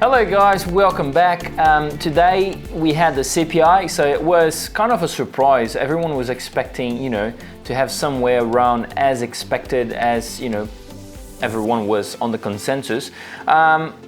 Hello guys, welcome back. Today we had the CPI, so it was kind of a surprise. Everyone was expecting, to have somewhere around as expected as, everyone was on the consensus.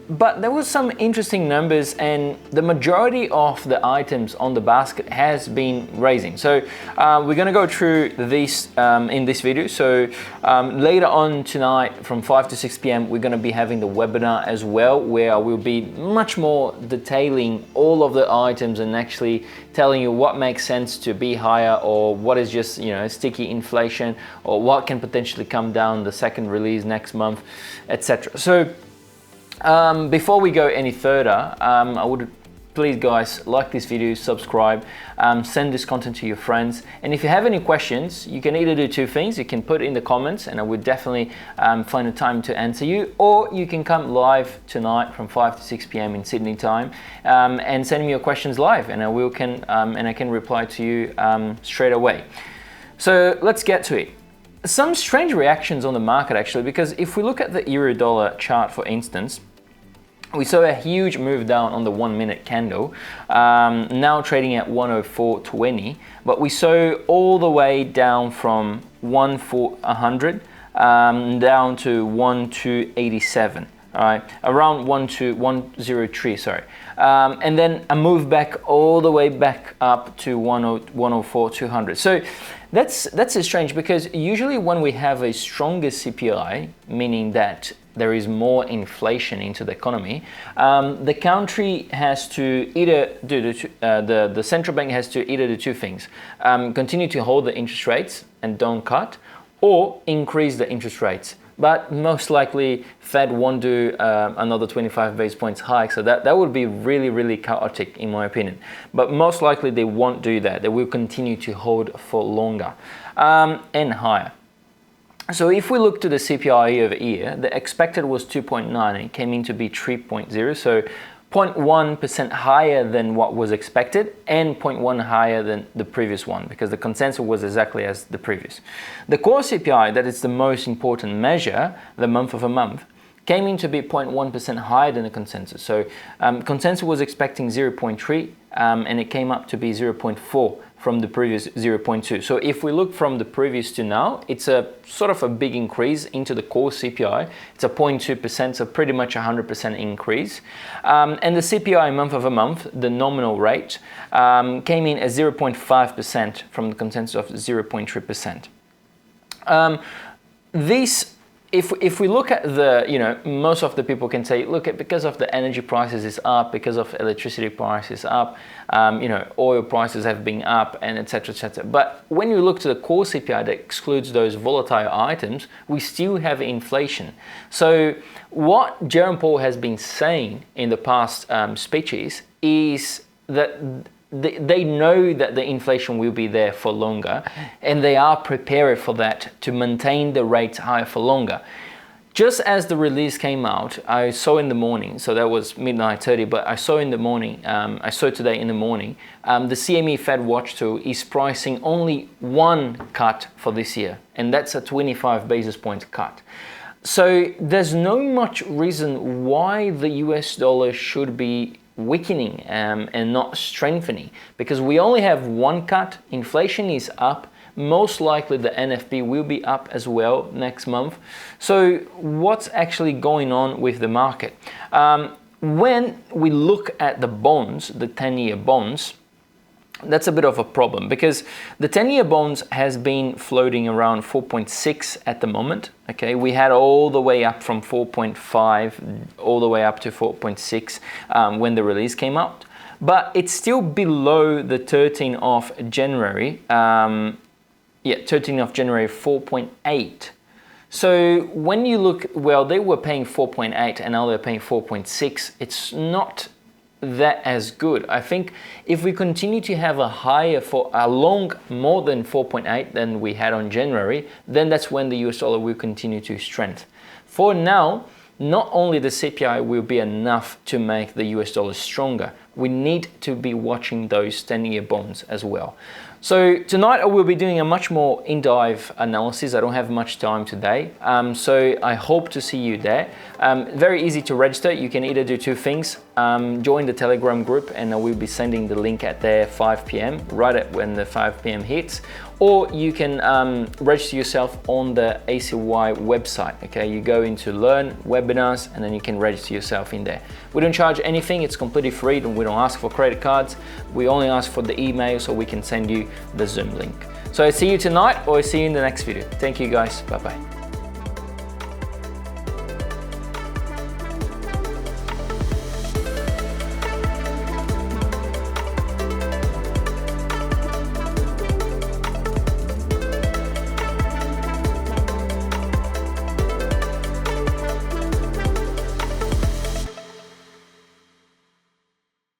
But there was some interesting numbers and the majority of the items on the basket has been raising. So we're gonna go through this in this video. So later on tonight from 5 to 6 p.m. we're gonna be having the webinar as well, where I will be much more detailing all of the items and actually telling you what makes sense to be higher or what is just, sticky inflation or what can potentially come down the second release next month, etc. So before we go any further, I would please guys like this video, subscribe, send this content to your friends, and if you have any questions, you can either do two things. You can put it in the comments and I would definitely find a time to answer you, or you can come live tonight from 5 to 6 p.m. in Sydney time and send me your questions live, and I can reply to you straight away. So let's get to it. Some strange reactions on the market actually, because if we look at the euro dollar chart for instance, we saw a huge move down on the 1 minute candle, now trading at 104.20, but we saw all the way down from 100 down to 1287. All right, around 103, sorry. And then a move back all the way back up to 104.200. So that's strange, because usually when we have a stronger CPI, meaning that there is more inflation into the economy, the country has to either do the central bank has to either do two things: continue to hold the interest rates and don't cut, or increase the interest rates. But most likely Fed won't do another 25 basis points hike, so that would be really, really chaotic in my opinion. But most likely they won't do that. They will continue to hold for longer and higher. So if we look to the CPI year over year, the expected was 2.9 and it came in to be 3.0, so 0.1% higher than what was expected and 0.1 higher than the previous one, because the consensus was exactly as the previous. The core CPI, that is the most important measure, the month of a month, came in to be 0.1% higher than the consensus. So consensus was expecting 0.3 and it came up to be 0.4 from the previous 0.2. So if we look from the previous to now, it's a sort of a big increase into the core CPI. It's a 0.2%, so pretty much 100% increase. And the CPI month over month, the nominal rate, came in at 0.5% from the consensus of 0.3%. If we look at the, most of the people can say, look, because of the energy prices is up, because of electricity prices up, oil prices have been up, and etc., etc. But when you look to the core CPI that excludes those volatile items, we still have inflation. So what Jerome Powell has been saying in the past speeches is that they know that the inflation will be there for longer, and they are prepared for that to maintain the rates higher for longer. Just as the release came out, I saw in the morning, so that was midnight 30, but I saw in the morning, I saw today in the morning, the CME Fed Watch tool is pricing only one cut for this year, and that's a 25 basis point cut. So there's no much reason why the US dollar should be weakening and not strengthening, because we only have one cut. Inflation is up. Most likely the NFP will be up as well next month. So what's actually going on with the market? When we look at the bonds, the 10-year bonds, that's a bit of a problem, because the 10-year bonds has been floating around 4.6 at the moment. Okay, we had all the way up from 4.5 all the way up to 4.6 when the release came out, but it's still below the 13th of January. 13th of January, 4.8. So when you look, well, they were paying 4.8 and now they're paying 4.6. It's not that as good. I think if we continue to have a higher for a long more than 4.8 than we had on January, then that's when the US dollar will continue to strengthen. For now, not only the CPI will be enough to make the US dollar stronger, we need to be watching those 10-year bonds as well. So tonight I will be doing a much more in-dive analysis. I don't have much time today, so I hope to see you there. Very easy to register. You can either do two things. Join the Telegram group, and I will be sending the link at there 5 p.m. right at when the 5 p.m. hits. Or you can register yourself on the ACY website. Okay, you go into Learn Webinars, and then you can register yourself in there. We don't charge anything. It's completely free, and we don't ask for credit cards. We only ask for the email, so we can send you the Zoom link. So I see you tonight, or I see you in the next video. Thank you guys. Bye bye.